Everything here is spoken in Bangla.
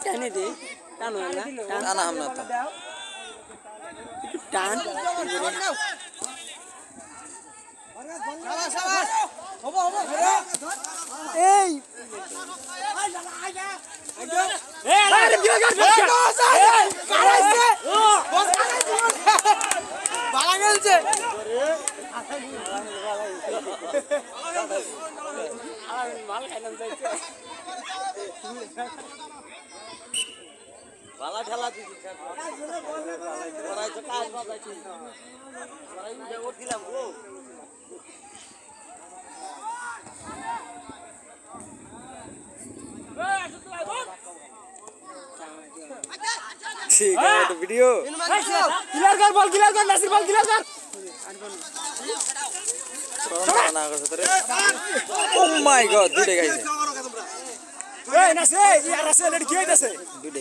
টানে দে টান হয় না টানা হামনা তো একটু টান এই ভালো খেলা দিছি ওরাই তো কাজ বাজাইছি ওরাই উঠিলাম ও ঠিক আছে তো ভিডিও ক্লিয়ার কর নাসির বল ক্লিয়ার কর না করছ তোরে ও মাই গড দুইটা গাইছে এই নাসে ইয়ার আছে লড়কি হইতাছে দুইটা